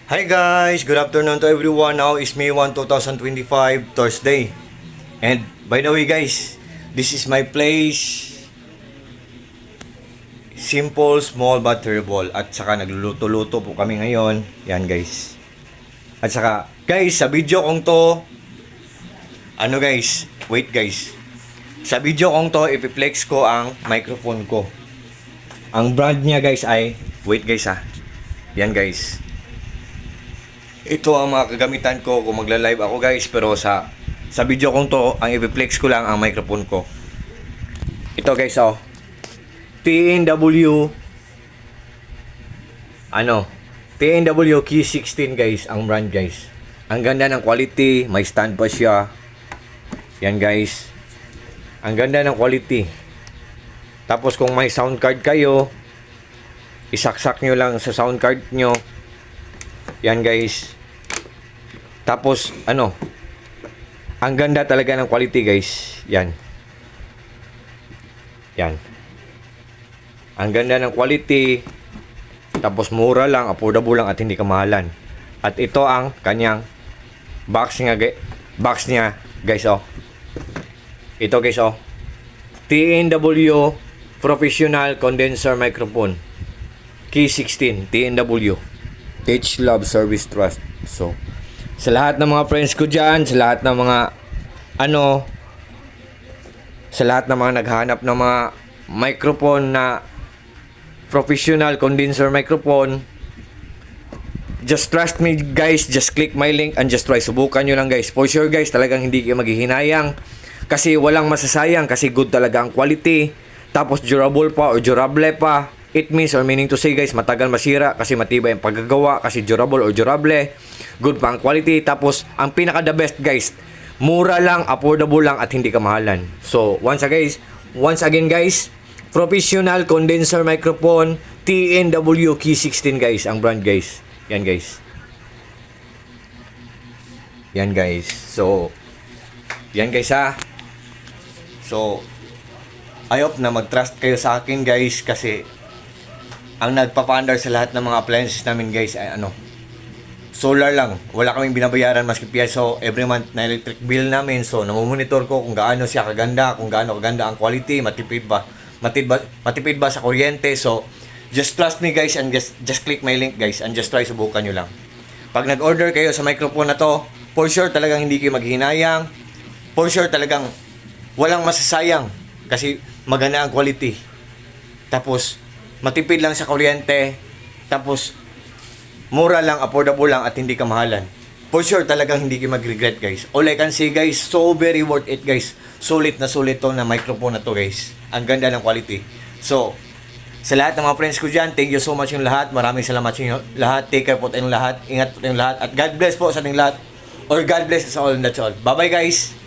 Hi guys, good afternoon to everyone. Now is May 1, 2025, Thursday. And by the way guys, this is my place. Simple, small but terrible. At saka nagluluto-luto po kami ngayon. Yan guys. At saka guys, sa video kong to, wait guys. Sa video kong to, ipiplex ko ang microphone ko. Ang brand niya guys ay, wait guys ha. Yan guys. Ito ang mga kagamitan ko kung magla-live ako guys, pero sa video kong to, ang i-flex ko lang ang microphone ko. Ito guys TNW TNW Key 16 guys, ang brand guys. Ang ganda ng quality, may stand pa siya. Yan guys. Ang ganda ng quality. Tapos kung may sound card kayo, isaksak nyo lang sa sound card nyo. Yan guys. Tapos ang ganda talaga ng quality guys. Yan. Ang ganda ng quality. Tapos mura lang, affordable lang at hindi kamahalan. At ito ang kanyang box niya guys Ito guys TNW Professional Condenser Microphone Key 16 TNW H Love Service Trust. So sa lahat ng mga friends ko dyan, sa lahat ng mga sa lahat ng mga naghanap ng mga microphone na professional condenser microphone, just trust me guys, just click my link and just try. Subukan nyo lang guys. For sure guys, talagang hindi kayo maghihinayang kasi walang masasayang, kasi good talaga ang quality. Tapos durable pa or durable pa. It means or meaning to say guys, matagal masira kasi matibay ang paggagawa, kasi durable or durable. Good pa ang quality. Tapos ang pinaka the best guys, mura lang, affordable lang at hindi kamahalan. So once again guys, professional condenser microphone TNW Key 16 guys, ang brand guys. Yan guys. So yan guys So I hope na mag-trust kayo sa akin guys, kasi ang nagpapandar sa lahat ng mga appliances namin guys ay solar lang. Wala kaming binabayaran maski piso every month na electric bill namin. So namomonitor ko kung gaano siya kaganda, kung gaano kaganda ang quality, matipid ba sa kuryente. So just trust me guys and just click my link guys and just try, subukan nyo lang. Pag nag-order kayo sa microphone na to, for sure talagang hindi kayo maghihinayang. For sure talagang walang masasayang kasi maganda ang quality. Tapos matipid lang sa kuryente. Tapos mura lang, affordable lang at hindi kamahalan. For sure talagang hindi kayo mag-regret guys. All I can say guys, so very worth it guys. Sulit na sulit to na microphone na to guys. Ang ganda ng quality. So sa lahat ng mga friends ko dyan, thank you so much yung lahat. Maraming salamat sa inyo lahat. Take care po tayong lahat. Ingat po tayong lahat. At God bless po sa ating lahat. Or God bless us all and that's all. Bye bye guys.